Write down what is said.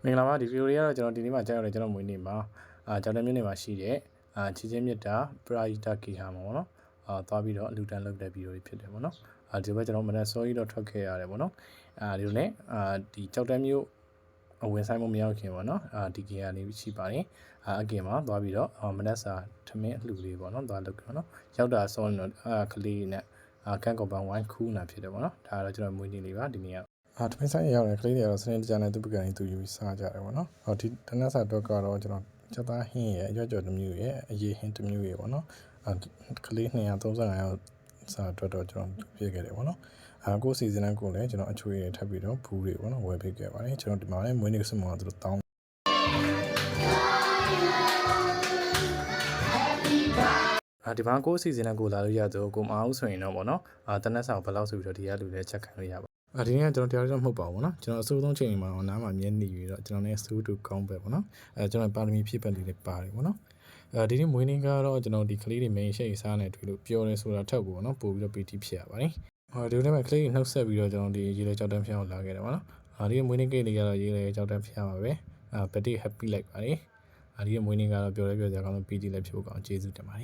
မင်္ဂလာပါဒီဗီဒီယိုလေးကတော့ကျွန်တော်ဒီနေ့မှာကြားရတယ်ကျွန်တော်မွေးနေ့မှာကြောင်တက်မြို့နယ်မှာရှိတဲ့ချီချင်းမြတ်တာပရာဟိတဂေဟာမှာပေါ့နော်သွားပြီးတော့အလူတန်းလုပ်တဲ့ဗီဒီယိုလေးဖြစ်တယ်ပေါ့နော်ဒီဘက်ကျွန်တော်မနေ့စောကြီးတော့ထွက်ခဲ့ရတယ်ပေါ့နော်ဒီလိုနဲ့ဒီကြောက်တက်မြို့အဝင်ဆိုင်မမရောက်ခင်ပေါ့နော်ဒီဂေဟာနေရှိပါတယ်အကင်မှာသွားပြီးတော့မနေ့စာထမင်းအလှလေးပေါ့နော်သွားလုပ်ကြနော်ရောက်တာစောရင်တော့ကလေးနဲ့ကန့်ကော်ပန်ဝိုင်းခူးနာဖြစ်တယ်ပေါ့နော်ဒါကတော့ကျွန်တော်မွေးနေ့လေးပါဒီနေ့ကထမင်းဆိုင်ရောက်တယ်ကလေးတွေကတော့စနေတကြနဲ့သူ့ပကံကြီးသူယူစားကြတယ်ပေါ့နော်ဒီတနက်စာတော့ကတော့ကျွန်တော်ချက်သားဟင်းရဲ့အရွက်ကြော်တစ်မျိုးရဲ့အရေးဟင်းတစ်မျိုးရဲ့ပေါ့နော်ကလေး235ရောက်စာတော့ကျွန်တော်ပြည့်ခဲ့တယ်ပေါ့နော်ကိုစီဇန်ကိုလည်းကျွန်တော်အချွေထပ်ပြီးတော့ဘူးတွေပေါ့နော်ဝယ်ပေးခဲ့ပါတယ်ကျွန်တော်ဒီမှာလည်းမွေးနေ့စမောသူတို့တောင်းဒီမှာကိုစီဇန်ကိုလာလို့ရတော့ကိုမအောင်ဆိုရင်တော့ပေါ့နော်တနက်စာဘယ်လောက်ဆိုပြီးတော့ဒီကလူလည်းချက်ခံလို့ရပါဒီနေ့ကကျွန်တော်တရားတော့မဟုတ်ပါဘူးเนาะကျွန်တော်အစိုးဆုံးချိန်မှာနားမှာမြဲနေပြီးတော့ကျွန်တော်လည်းအစိုးတူကောင်းပဲပေါ့နော်ကျွန်တော်ပါရမီဖြည့်ပတ်လေးလည်းပါတယ်ပေါ့နော်ဒီနေ့မွေးနေ့ကတော့ကျွန်တော်ဒီကလေးတွေ main ရှိတ်စားနေတွေ့လို့ပြောရဲဆိုတာထက်ပေါ့နော်ပို့ပြီးတော့ PT ဖြစ်ရပါတယ်ဒီနေ့မှာကလေးတွေနှုတ်ဆက်ပြီးတော့ကျွန်တော်ဒီရေလေကြောက်တန်းဖျောင်းလာခဲ့တယ်ပေါ့နော်ဒီနေ့မွေးနေ့ကိတ်လေးကတော့ရေလေကြောက်တန်းဖျောင်းပါပဲbirthday happy လိုက်ပါတယ်ဒီနေ့မွေးနေ့ကတော့ပြောရဲပြောစရာကောင်းလို့ PT လည်းဖြစ်ဖို့ကောင်းကျေးဇူးတင်ပါတယ်